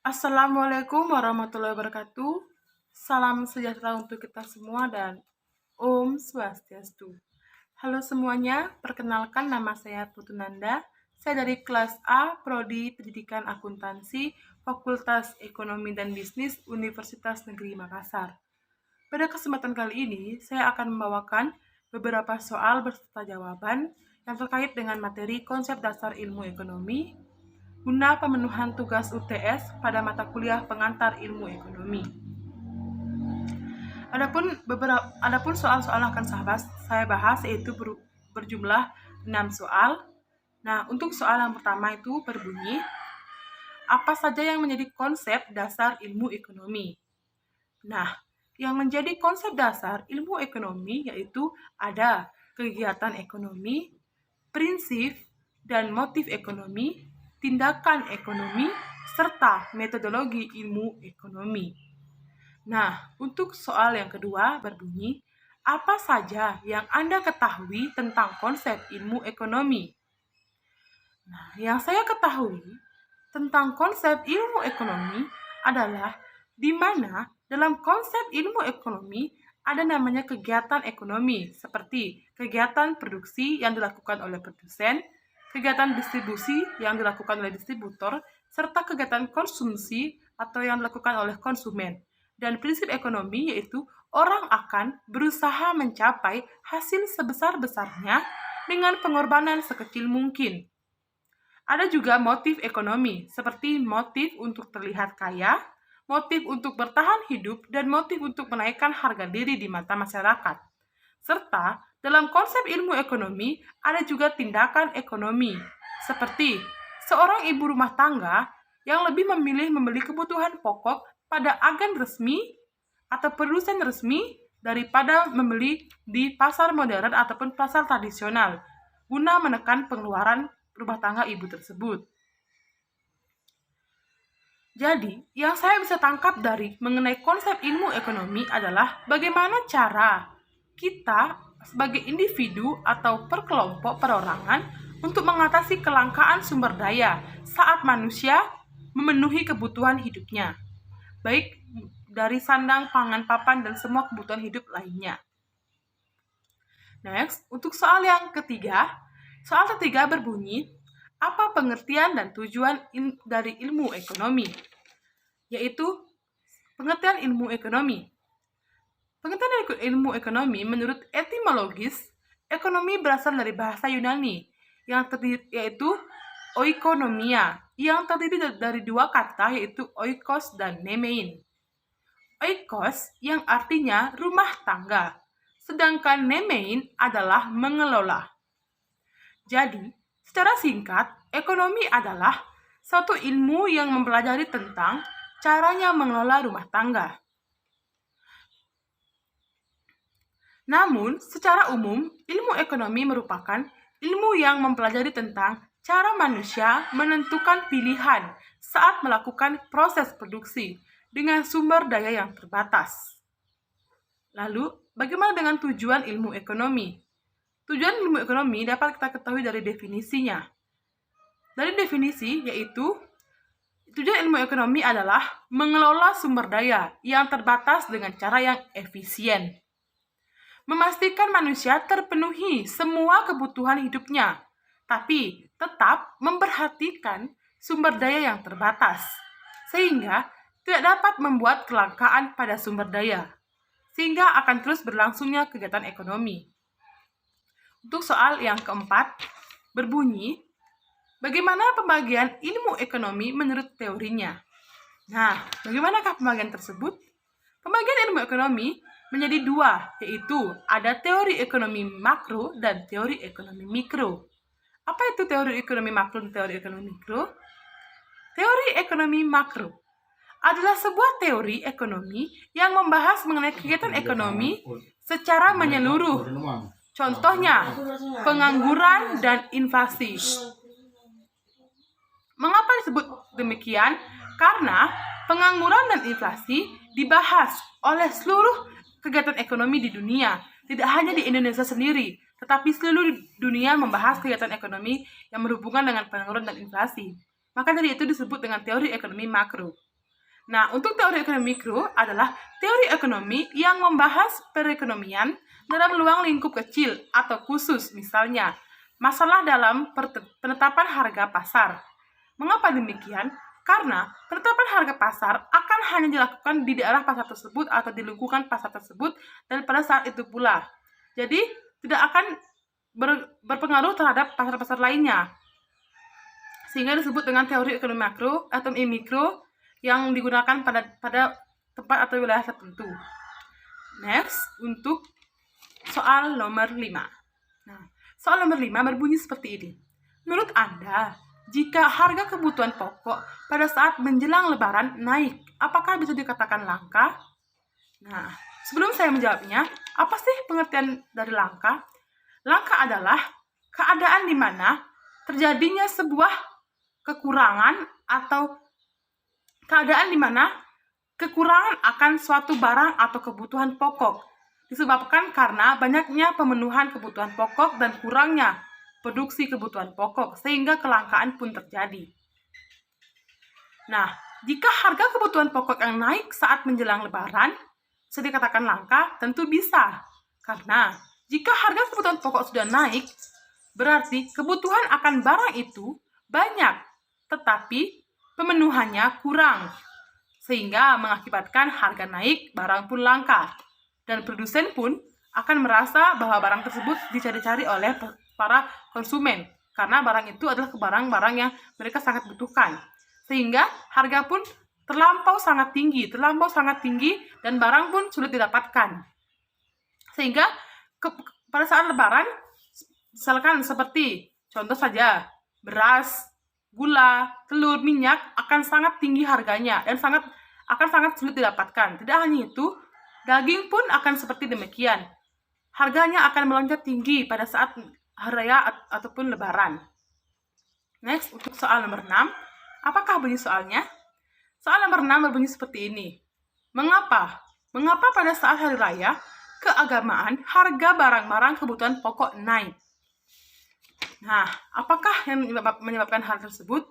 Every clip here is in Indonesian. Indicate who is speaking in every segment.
Speaker 1: Assalamualaikum warahmatullahi wabarakatuh. Salam sejahtera untuk kita semua dan Om Swastiastu. Halo semuanya, perkenalkan nama saya Putu Nanda. Saya dari kelas A, Prodi Pendidikan Akuntansi, Fakultas Ekonomi dan Bisnis, Universitas Negeri Makassar. Pada kesempatan kali ini, saya akan membawakan beberapa soal beserta jawaban yang terkait dengan materi konsep dasar ilmu ekonomi, guna pemenuhan tugas UTS pada mata kuliah pengantar ilmu ekonomi. Adapun soal-soal akan saya bahas yaitu berjumlah 6 soal. Nah, untuk soal yang pertama itu berbunyi, apa saja yang menjadi konsep dasar ilmu ekonomi? Nah, yang menjadi konsep dasar ilmu ekonomi yaitu ada kegiatan ekonomi, prinsip dan motif ekonomi, tindakan ekonomi, serta metodologi ilmu ekonomi. Nah, untuk soal yang kedua berbunyi, apa saja yang Anda ketahui tentang konsep ilmu ekonomi? Nah, yang saya ketahui tentang konsep ilmu ekonomi adalah di mana dalam konsep ilmu ekonomi ada namanya kegiatan ekonomi, seperti kegiatan produksi yang dilakukan oleh produsen, kegiatan distribusi yang dilakukan oleh distributor, serta kegiatan konsumsi atau yang dilakukan oleh konsumen. Dan prinsip ekonomi yaitu orang akan berusaha mencapai hasil sebesar-besarnya dengan pengorbanan sekecil mungkin. Ada juga motif ekonomi, seperti motif untuk terlihat kaya, motif untuk bertahan hidup, dan motif untuk menaikkan harga diri di mata masyarakat. Serta, dalam konsep ilmu ekonomi, ada juga tindakan ekonomi, seperti seorang ibu rumah tangga yang lebih memilih membeli kebutuhan pokok pada agen resmi atau produsen resmi daripada membeli di pasar modern ataupun pasar tradisional, guna menekan pengeluaran rumah tangga ibu tersebut. Jadi, yang saya bisa tangkap dari mengenai konsep ilmu ekonomi adalah bagaimana cara kita sebagai individu atau perkelompok perorangan untuk mengatasi kelangkaan sumber daya saat manusia memenuhi kebutuhan hidupnya, baik dari sandang, pangan, papan, dan semua kebutuhan hidup lainnya. Next, untuk soal yang ketiga, soal ketiga berbunyi, apa pengertian dan tujuan dari ilmu ekonomi? Yaitu pengertian ilmu ekonomi. Pengertian ilmu ekonomi menurut etimologis, ekonomi berasal dari bahasa Yunani yang yaitu oikonomia, yang terdiri dari dua kata yaitu oikos dan nemein. Oikos yang artinya rumah tangga, sedangkan nemein adalah mengelola. Jadi, secara singkat, ekonomi adalah suatu ilmu yang mempelajari tentang caranya mengelola rumah tangga. Namun, secara umum, ilmu ekonomi merupakan ilmu yang mempelajari tentang cara manusia menentukan pilihan saat melakukan proses produksi dengan sumber daya yang terbatas. Lalu, bagaimana dengan tujuan ilmu ekonomi? Tujuan ilmu ekonomi dapat kita ketahui dari definisinya. Dari definisi yaitu, tujuan ilmu ekonomi adalah mengelola sumber daya yang terbatas dengan cara yang efisien. Memastikan manusia terpenuhi semua kebutuhan hidupnya, tapi tetap memperhatikan sumber daya yang terbatas, sehingga tidak dapat membuat kelangkaan pada sumber daya, sehingga akan terus berlangsungnya kegiatan ekonomi. Untuk soal yang keempat, berbunyi, bagaimana pembagian ilmu ekonomi menurut teorinya? Nah, bagaimanakah pembagian tersebut? Pembagian ilmu ekonomi menjadi dua, yaitu ada teori ekonomi makro dan teori ekonomi mikro. Apa itu teori ekonomi makro dan teori ekonomi mikro? Teori ekonomi makro adalah sebuah teori ekonomi yang membahas mengenai kegiatan ekonomi secara menyeluruh. Contohnya, pengangguran dan inflasi. Mengapa disebut demikian? Karena pengangguran dan inflasi dibahas oleh seluruh kegiatan ekonomi di dunia, tidak hanya di Indonesia sendiri, tetapi seluruh dunia membahas kegiatan ekonomi yang berhubungan dengan pengangguran dan inflasi. Maka dari itu disebut dengan teori ekonomi makro. Nah, untuk teori ekonomi mikro adalah teori ekonomi yang membahas perekonomian dalam ruang lingkup kecil atau khusus, misalnya masalah dalam penetapan harga pasar. Mengapa demikian? Karena penetapan harga pasar akan hanya dilakukan di daerah pasar tersebut atau di lingkungan pasar tersebut dan pada saat itu pula. Jadi, tidak akan berpengaruh terhadap pasar-pasar lainnya. Sehingga disebut dengan teori ekonomi makro atau mikro yang digunakan pada tempat atau wilayah tertentu. Next, untuk soal nomor 5. Nah, soal nomor 5 berbunyi seperti ini. Menurut Anda, jika harga kebutuhan pokok pada saat menjelang lebaran naik, apakah bisa dikatakan langka? Nah, sebelum saya menjawabnya, apa sih pengertian dari langka? Langka adalah keadaan di mana terjadinya sebuah kekurangan atau keadaan di mana kekurangan akan suatu barang atau kebutuhan pokok disebabkan karena banyaknya pemenuhan kebutuhan pokok dan kurangnya produksi kebutuhan pokok sehingga kelangkaan pun terjadi. Nah, jika harga kebutuhan pokok yang naik saat menjelang lebaran bisa dikatakan langka, tentu bisa. Karena jika harga kebutuhan pokok sudah naik, berarti kebutuhan akan barang itu banyak, tetapi pemenuhannya kurang, sehingga mengakibatkan harga naik, barang pun langka. Dan produsen pun akan merasa bahwa barang tersebut dicari-cari oleh para konsumen, karena barang itu adalah barang-barang yang mereka sangat butuhkan. Sehingga harga pun terlampau sangat tinggi, dan barang pun sulit didapatkan. Sehingga pada saat lebaran, misalkan seperti contoh saja, beras, gula, telur, minyak akan sangat tinggi harganya dan akan sangat sulit didapatkan. Tidak hanya itu, daging pun akan seperti demikian. Harganya akan melonjak tinggi pada saat hari raya ataupun lebaran. Next, untuk soal nomor 6. Apakah bunyi soalnya? Soal nomor 6 berbunyi seperti ini. Mengapa pada saat hari raya keagamaan harga barang-barang kebutuhan pokok naik? Nah, apakah yang menyebabkan hal tersebut?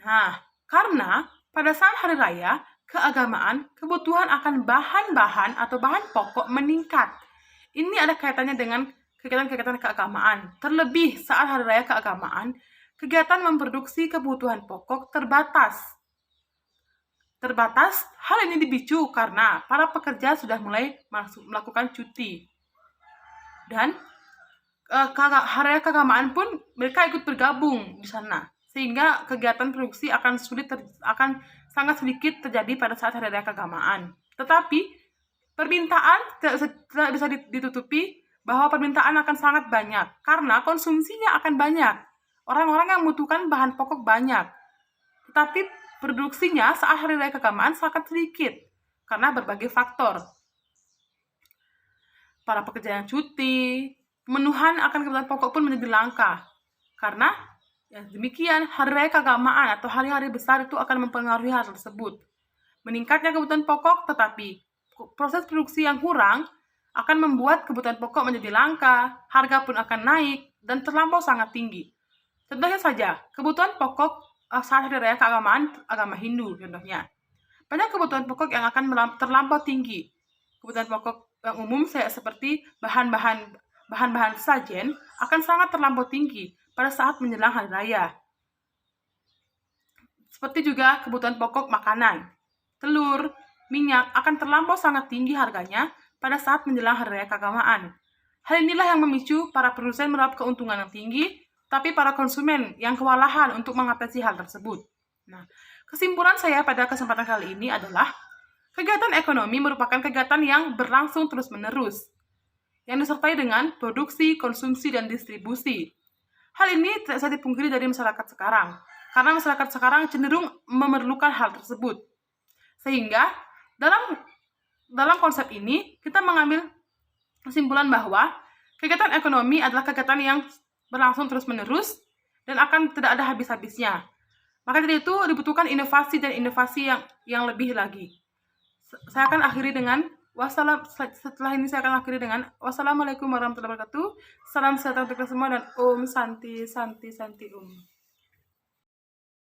Speaker 1: Nah, karena pada saat hari raya, keagamaan, kebutuhan akan bahan-bahan atau bahan pokok meningkat. Ini ada kaitannya dengan kegiatan-kegiatan keagamaan. Terlebih saat hari raya keagamaan, kegiatan memproduksi kebutuhan pokok terbatas. Hal ini dipicu karena para pekerja sudah mulai melakukan cuti. Dan hari raya keagamaan pun mereka ikut bergabung di sana, sehingga kegiatan produksi akan sangat sedikit terjadi pada saat hari raya keagamaan. Tetapi permintaan tidak bisa ditutupi bahwa permintaan akan sangat banyak karena konsumsinya akan banyak. Orang-orang yang membutuhkan bahan pokok banyak, tetapi produksinya saat hari raya keagamaan sangat sedikit karena berbagai faktor. Para pekerja yang cuti, pemenuhan akan kebutuhan pokok pun menjadi langka. Karena demikian, hari raya keagamaan atau hari-hari besar itu akan mempengaruhi hal tersebut. Meningkatnya kebutuhan pokok, tetapi proses produksi yang kurang akan membuat kebutuhan pokok menjadi langka, harga pun akan naik, dan terlampau sangat tinggi. Contohnya saja, kebutuhan pokok saat hari raya keagamaan agama Hindu contohnya. Banyak kebutuhan pokok yang akan terlampau tinggi. Kebutuhan pokok yang umum seperti bahan-bahan sajen akan sangat terlampau tinggi pada saat menjelang hari raya. Seperti juga kebutuhan pokok makanan, telur, minyak akan terlampau sangat tinggi harganya pada saat menjelang hari raya keagamaan. Hal inilah yang memicu para produsen meraup keuntungan yang tinggi, tapi para konsumen yang kewalahan untuk mengatasi hal tersebut. Nah, kesimpulan saya pada kesempatan kali ini adalah kegiatan ekonomi merupakan kegiatan yang berlangsung terus-menerus, yang disertai dengan produksi, konsumsi, dan distribusi. Hal ini tidak bisa dipungkiri dari masyarakat sekarang, karena masyarakat sekarang cenderung memerlukan hal tersebut. Sehingga dalam konsep ini kita mengambil kesimpulan bahwa kegiatan ekonomi adalah kegiatan yang berlangsung terus-menerus dan akan tidak ada habis-habisnya. Maka dari itu dibutuhkan inovasi dan inovasi yang lebih lagi. Saya akan akhiri dengan wassalamualaikum warahmatullahi wabarakatuh. Salam sejahtera untuk kita semua dan Om Santi Santi Santi Om.